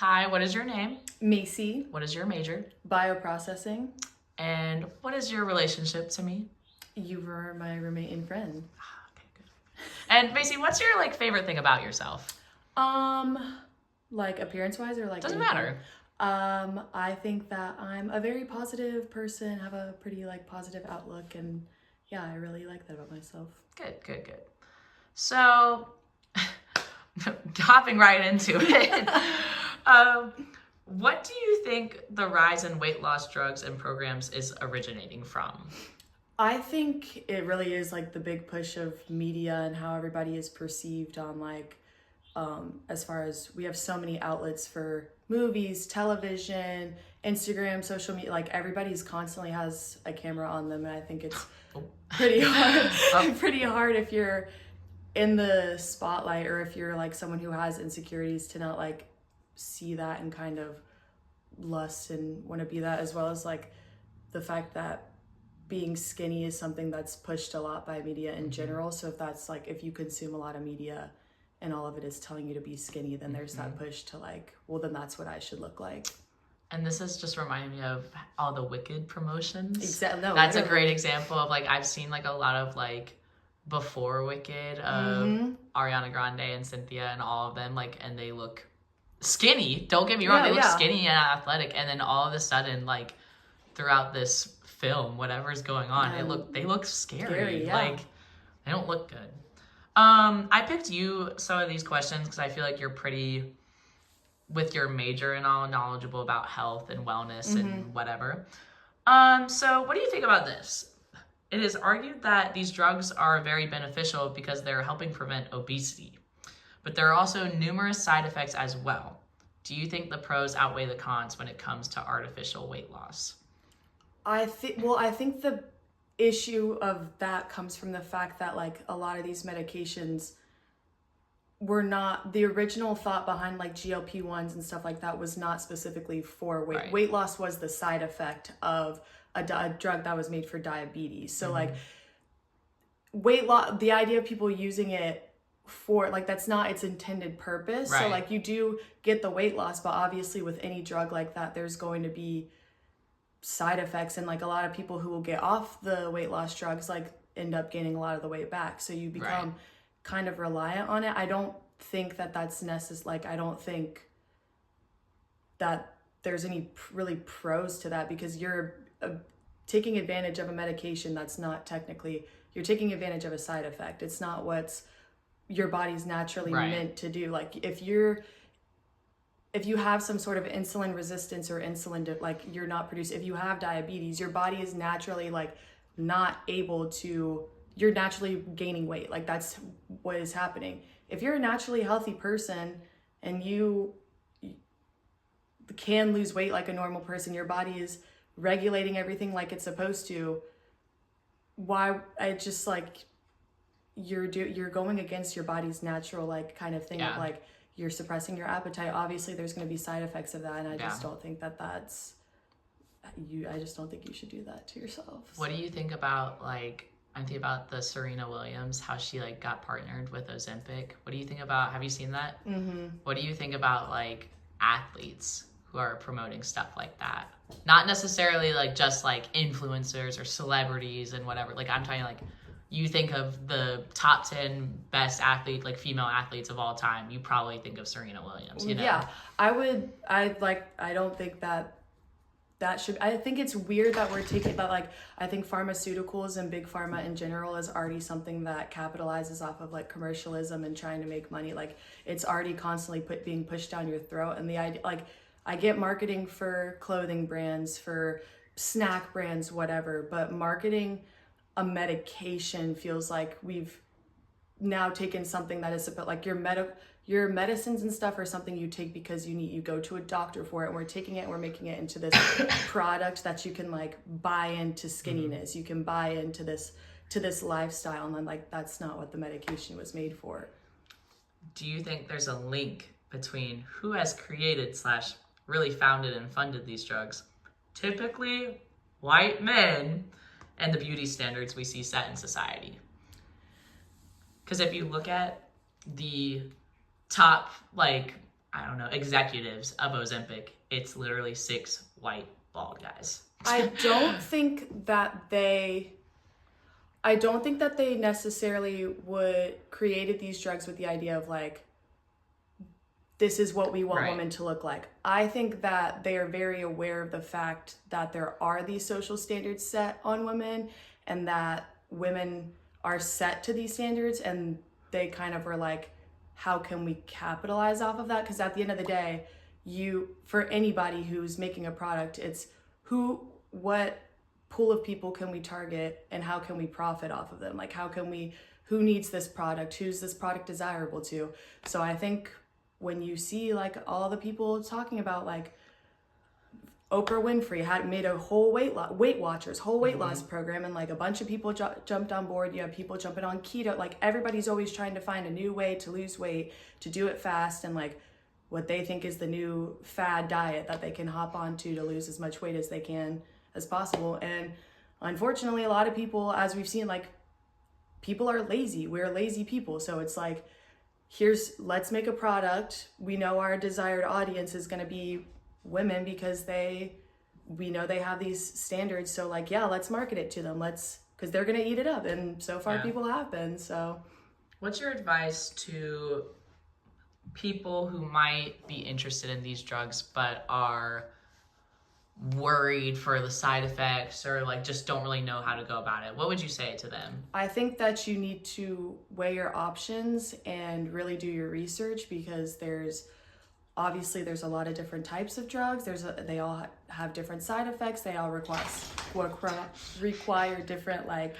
Hi, what is your name? Macy. What is your major? Bioprocessing. And what is your relationship to me? You were my roommate and friend. Okay, good. And Macy, what's your favorite thing about yourself? Like appearance-wise or like Doesn't anything? matter. I think that I'm a very positive person, have a pretty positive outlook, and yeah, I really like that about myself. Good. So, hopping right into it, what do you think the rise in weight loss drugs and programs is originating from? I think it really is like the big push of media and how everybody is perceived on as far as we have so many outlets for movies, television, Instagram, social media, like everybody's constantly has a camera on them, and I think it's pretty hard pretty hard if you're in the spotlight or if you're like someone who has insecurities to not see that and kind of lust and want to be that, as well as the fact that being skinny is something that's pushed a lot by media in general. So if that's if you consume a lot of media and all of it is telling you to be skinny, then there's that push to well, then that's what I should look like. And this is just reminding me of all the Wicked promotions. Exactly. No, that's literally a great example of I've seen a lot of before Wicked of Ariana Grande and Cynthia and all of them and they look skinny. Don't get me wrong, they look skinny and athletic, and then all of a sudden throughout this film, whatever's going on, they look scary. They don't look good. I picked you some of these questions because I feel like you're pretty, with your major and all, knowledgeable about health and wellness and whatever. So what do you think about this? It is argued that these drugs are very beneficial because they're helping prevent obesity, but there are also numerous side effects as well. Do you think the pros outweigh the cons when it comes to artificial weight loss? I think the issue of that comes from the fact that a lot of these medications were not, the original thought behind GLP-1s and stuff like that was not specifically for weight. Right. Weight loss was the side effect of a drug that was made for diabetes. So weight loss, the idea of people using it for that's not its intended purpose. Right. So you do get the weight loss, but obviously with any drug like that, there's going to be side effects, and a lot of people who will get off the weight loss drugs end up gaining a lot of the weight back, so you become kind of reliant on it. I don't think that that's necessary. I don't think that there's any really pros to that, because you're taking advantage of a medication that's not technically, you're taking advantage of a side effect. It's not what's your body's naturally meant to do. If you have some sort of insulin resistance or insulin, you're not producing, if you have diabetes, your body is naturally not able to, you're naturally gaining weight. That's what is happening. If you're a naturally healthy person and you can lose weight like a normal person, your body is regulating everything like it's supposed to, why, I just you're going against your body's natural kind of thing of you're suppressing your appetite. Obviously there's going to be side effects of that, and I just don't think that that's you. I just don't think you should do that to yourself. What do you think about I'm thinking about the Serena Williams, how she got partnered with Ozempic? What do you think about, have you seen that? What do you think about athletes who are promoting stuff like that? Not necessarily just influencers or celebrities and whatever. I'm talking you think of the top 10 best athlete, female athletes of all time, you probably think of Serena Williams, you know? Yeah, I don't think that should, I think it's weird that we're taking that, I think pharmaceuticals and big pharma in general is already something that capitalizes off of commercialism and trying to make money. It's already constantly being pushed down your throat, and the idea, I get marketing for clothing brands, for snack brands, whatever, but marketing a medication feels like we've now taken something that is about your medicines and stuff are something you take because you go to a doctor for it, and we're taking it and we're making it into this product that you can buy into skinniness. You can buy into this lifestyle, and then that's not what the medication was made for. Do you think there's a link between who has created / really founded and funded these drugs, typically white men, and the beauty standards we see set in society? Because if you look at the top I don't know, executives of Ozempic, it's literally 6 white bald guys. I don't think that they necessarily created these drugs with the idea of like, this is what we want women to look like. I think that they are very aware of the fact that there are these social standards set on women and that women are set to these standards, and they kind of are like, how can we capitalize off of that? Because at the end of the day, for anybody who's making a product, it's what pool of people can we target and how can we profit off of them? Like, who needs this product? Who's this product desirable to? So I think when you see like all the people talking about, like Oprah Winfrey had made a whole Weight Watchers whole weight loss program, and like a bunch of people jumped on board. You have people jumping on keto. Like, everybody's always trying to find a new way to lose weight, to do it fast, and like what they think is the new fad diet that they can hop onto to lose as much weight as they can as possible. And unfortunately, a lot of people, as we've seen, like, people are lazy. We're lazy people. So it's like, let's make a product. We know our desired audience is going to be women because we know they have these standards. So like, yeah, let's market it to them. Because they're going to eat it up. And so far people have been. So what's your advice to people who might be interested in these drugs but are worried for the side effects or like just don't really know how to go about it? What would you say to them? I think that you need to weigh your options and really do your research, because there's a lot of different types of drugs. They all have different side effects. They all require different like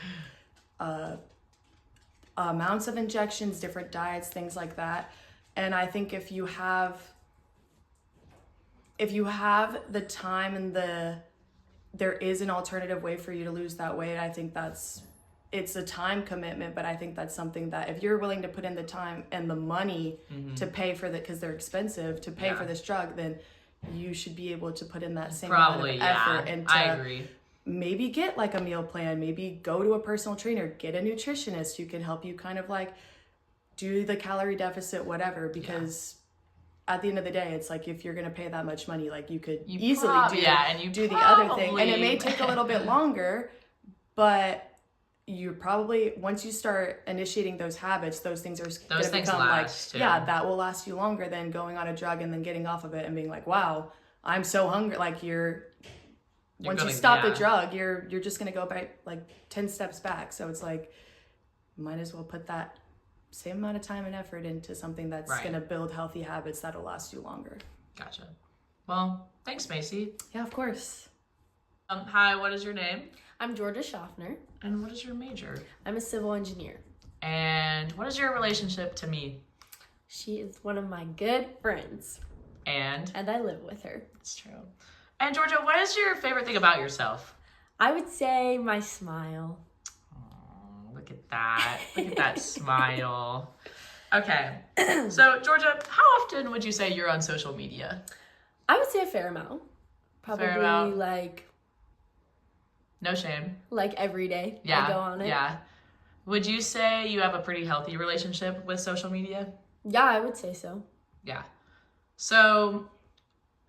amounts of injections, different diets, things like that. And I think if you have the time and there is an alternative way for you to lose that weight, I think it's a time commitment, but I think that's something that if you're willing to put in the time and the money to pay for because they're expensive, to pay for this drug, then you should be able to put in that same amount of effort. And I agree. Maybe get like a meal plan, maybe go to a personal trainer, get a nutritionist who can help you kind of like do the calorie deficit, whatever, because at the end of the day, it's like, if you're going to pay that much money, like you could easily do the other thing. And it may take a little bit longer, but you probably, once you start initiating those habits, those things are going to become like, that will last you longer than going on a drug and then getting off of it and being like, wow, I'm so hungry. Like once you stop the drug, you're just going to go by like 10 steps back. So it's like, might as well put that same amount of time and effort into something that's going to build healthy habits that'll last you longer. Gotcha. Well, thanks, Macy. Yeah, of course. Hi, what is your name? I'm Georgia Schaffner. And what is your major? I'm a civil engineer. And what is your relationship to me? She is one of my good friends. And I live with her. It's true. And Georgia, what is your favorite thing about yourself? I would say my smile. Look at that. Look at that smile. Okay. So, Georgia, how often would you say you're on social media? I would say a fair amount. Probably like... No shame. Like every day I go on it. Yeah. Would you say you have a pretty healthy relationship with social media? Yeah, I would say so. Yeah. So,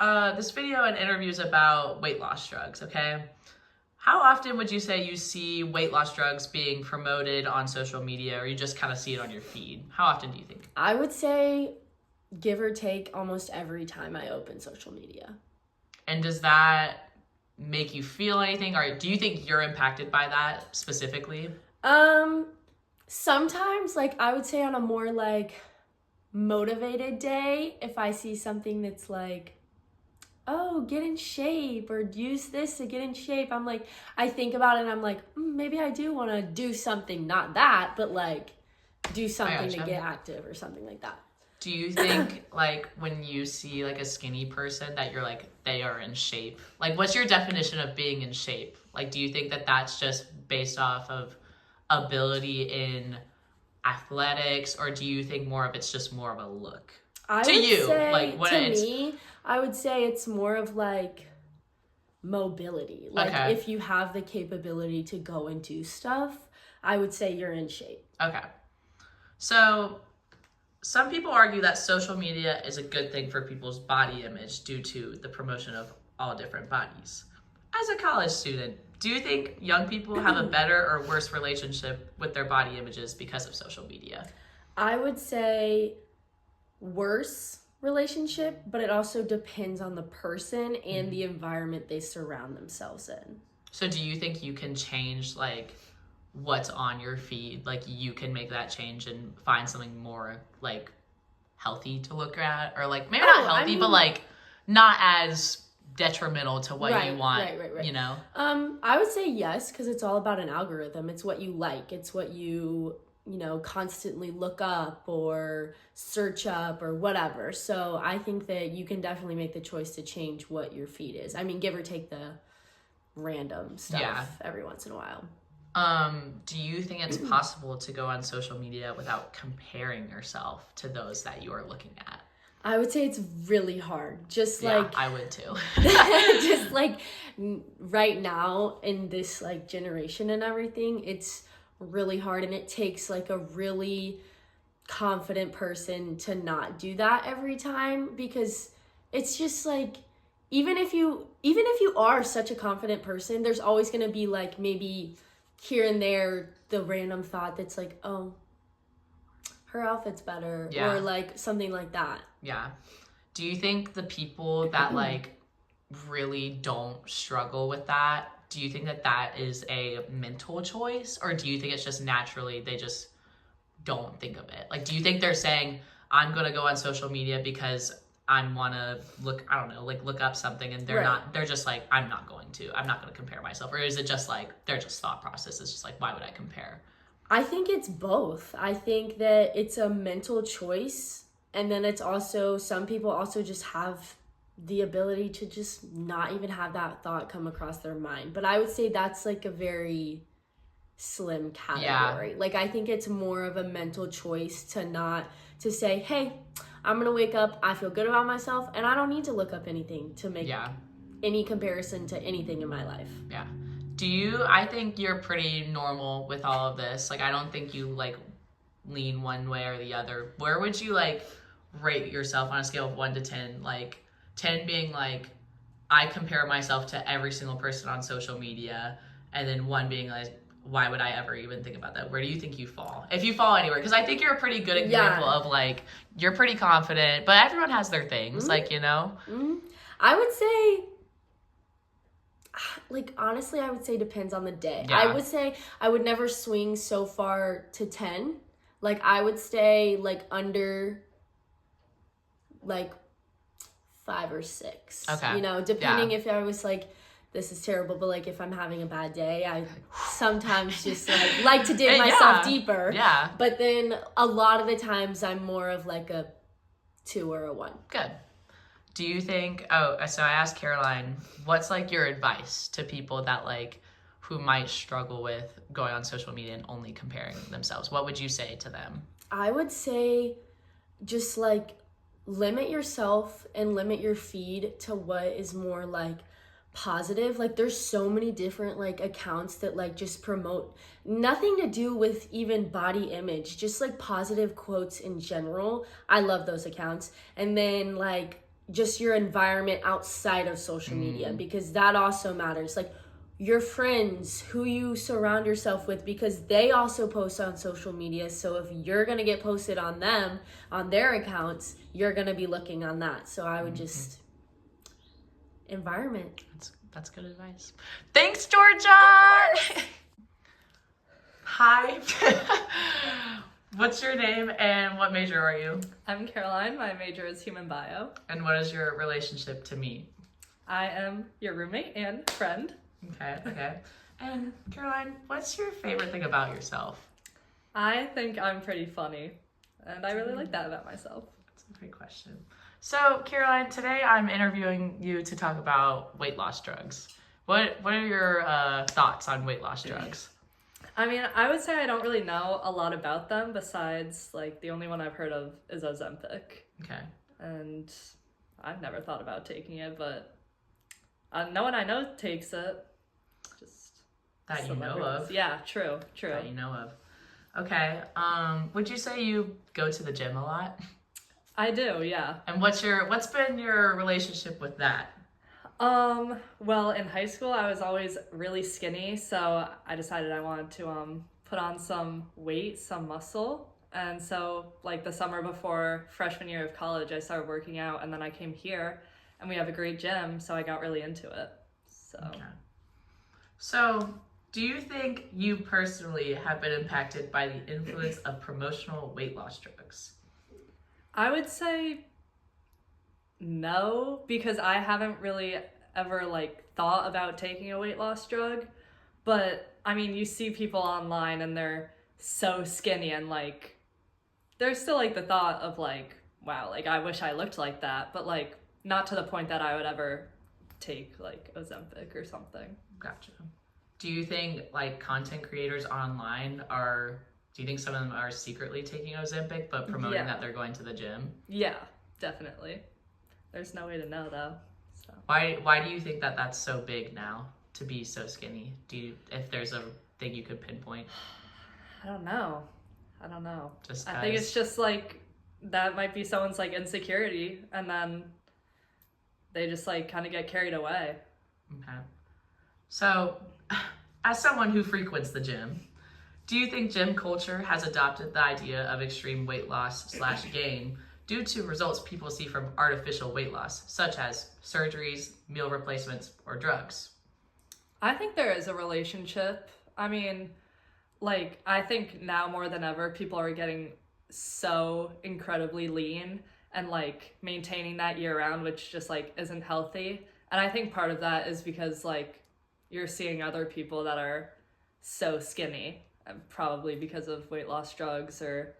this video and interview is about weight loss drugs, okay? How often would you say you see weight loss drugs being promoted on social media, or you just kind of see it on your feed? How often do you think? I would say, give or take, almost every time I open social media. And does that make you feel anything, or do you think you're impacted by that specifically? Sometimes, like, I would say on a more, like, motivated day, if I see something that's like, oh, get in shape, or use this to get in shape, I'm like, I think about it and I'm like, maybe I do want to do something, not that, but like do something to get active or something like that. Do you think like when you see like a skinny person that you're like, they are in shape? Like, what's your definition of being in shape? Like, do you think that that's just based off of ability in athletics, or do you think more of it's just more of a look? I would say it's more of like mobility. Like if you have the capability to go and do stuff, I would say you're in shape. Okay. So some people argue that social media is a good thing for people's body image due to the promotion of all different bodies. As a college student, do you think young people have a better or worse relationship with their body images because of social media? I would say worse relationship, but it also depends on the person and the environment they surround themselves in. So do you think you can change like what's on your feed? Like you can make that change and find something more like healthy to look at, or like maybe not healthy, but like not as detrimental to what you want, right. you know? I would say yes, because it's all about an algorithm. It's what you like. It's what you constantly look up or search up or whatever. So I think that you can definitely make the choice to change what your feed is. I mean, give or take the random stuff every once in a while. Do you think it's possible to go on social media without comparing yourself to those that you are looking at? I would say it's really hard. Just I would too. just like right now in this like generation and everything, it's really hard, and it takes like a really confident person to not do that every time, because it's just like even if you are such a confident person, there's always going to be like maybe here and there the random thought that's like, oh, her outfit's better, or like something like that. Yeah. Do you think the people that like really don't struggle with that, do you think that that is a mental choice, or do you think it's just naturally they just don't think of it? Like, do you think they're saying, I'm going to go on social media because I want to look up something, and they're just like, I'm not going to compare myself? Or is it just like, their just thought process is just like, why would I compare? I think it's both. I think that it's a mental choice, and then it's also, some people also just have the ability to just not even have that thought come across their mind. But I would say that's like a very slim category. Like, I think it's more of a mental choice to say, hey, I'm gonna wake up, I feel good about myself, and I don't need to look up anything to make any comparison to anything in my life. Yeah. I think you're pretty normal with all of this. Like, I don't think you like lean one way or the other. Where would you like rate yourself on a scale of 1 to 10? Like 10 being like, I compare myself to every single person on social media, and then 1 being like, why would I ever even think about that? Where do you think you fall? If you fall anywhere, because I think you're a pretty good example of like, you're pretty confident, but everyone has their things, like, you know? I would say, like, honestly, I would say depends on the day. Yeah. I would say I would never swing so far to 10. Like, I would stay like under like 5 or 6. Okay. You know, depending if I was like, this is terrible, but like if I'm having a bad day, I sometimes just like to dig myself deeper. Yeah. But then a lot of the times I'm more of like a 2 or a 1. Good. Do you think, so I asked Caroline, what's like your advice to people that like, who might struggle with going on social media and only comparing themselves? What would you say to them? I would say just like limit yourself and limit your feed to what is more like positive. Like, there's so many different like accounts that like just promote nothing to do with even body image, just like positive quotes in general. I love those accounts. And then like just your environment outside of social media, because that also matters. Like your friends, who you surround yourself with, because they also post on social media. So if you're gonna get posted on them, on their accounts, you're gonna be looking on that. So I would just environment. That's good advice. Thanks, Georgia. Hi. What's your name and what major are you? I'm Caroline. My major is human bio. And what is your relationship to me? I am your roommate and friend. Okay. And Caroline, what's your favorite thing about yourself? I think I'm pretty funny, and I really like that about myself. That's a great question. So, Caroline, today I'm interviewing you to talk about weight loss drugs. What are your thoughts on weight loss drugs? I mean, I would say I don't really know a lot about them, besides, like, the only one I've heard of is Ozempic. Okay. And I've never thought about taking it, but no one I know takes it. Just that you know of. Yeah, true. That you know of. Okay. Would you say you go to the gym a lot? I do, yeah. And what's been your relationship with that? Well, in high school, I was always really skinny, so I decided I wanted to put on some weight, some muscle. And so, like the summer before freshman year of college, I started working out, and then I came here, and we have a great gym, so I got really into it. So, Okay. So, do you think you personally have been impacted by the influence of promotional weight loss drugs? I would say no, because I haven't really ever like thought about taking a weight loss drug. But I mean, you see people online and they're so skinny, and like there's still like the thought of like, wow, like I wish I looked like that, but like not to the point that I would ever take like Ozempic or something. Gotcha. Do you think like content creators online do you think some of them are secretly taking Ozempic but promoting that they're going to the gym? Yeah, definitely. There's no way to know though. So. Why do you think that that's so big now to be so skinny? If there's a thing you could pinpoint? I don't know. I think as... it's just like that might be someone's like insecurity, and then they just like kind of get carried away. Okay. So, as someone who frequents the gym, do you think gym culture has adopted the idea of extreme weight loss / gain due to results people see from artificial weight loss, such as surgeries, meal replacements, or drugs? I think there is a relationship. I mean, like, I think now more than ever, people are getting so incredibly lean and like maintaining that year round, which just like isn't healthy. And I think part of that is because like you're seeing other people that are so skinny, probably because of weight loss drugs or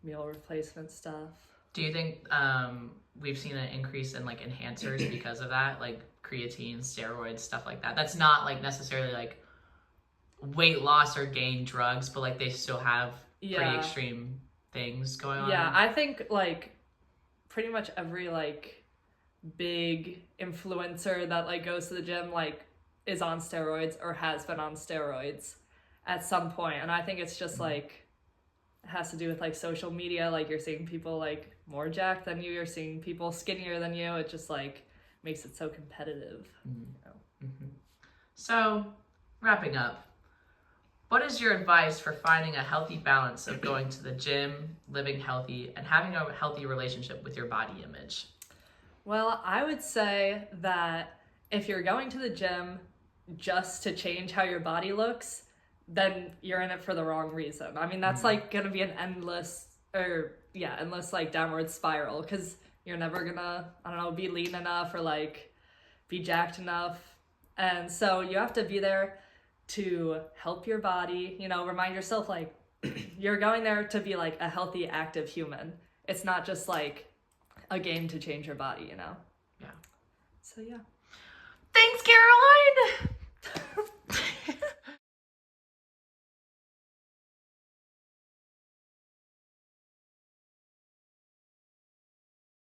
meal replacement stuff. Do you think we've seen an increase in like enhancers because of that, like creatine, steroids, stuff like that? That's not like necessarily like weight loss or gain drugs, but like they still have pretty extreme things going on. Yeah, I think like pretty much every like big influencer that like goes to the gym like is on steroids or has been on steroids at some point. And I think it's just like it has to do with like social media. Like you're seeing people like more jacked than you're seeing people skinnier than you. It just like makes it so competitive. Mm-hmm. You know? Mm-hmm. So wrapping up, what is your advice for finding a healthy balance of going to the gym, living healthy, and having a healthy relationship with your body image? Well, I would say that if you're going to the gym just to change how your body looks, then you're in it for the wrong reason. I mean, that's like gonna be an endless like downward spiral, because you're never gonna, I don't know, be lean enough or like be jacked enough. And so you have to be there to help your body, you know, remind yourself like you're going there to be like a healthy, active human. It's not just like a game to change your body, you know? Yeah. So yeah. Thanks, Caroline!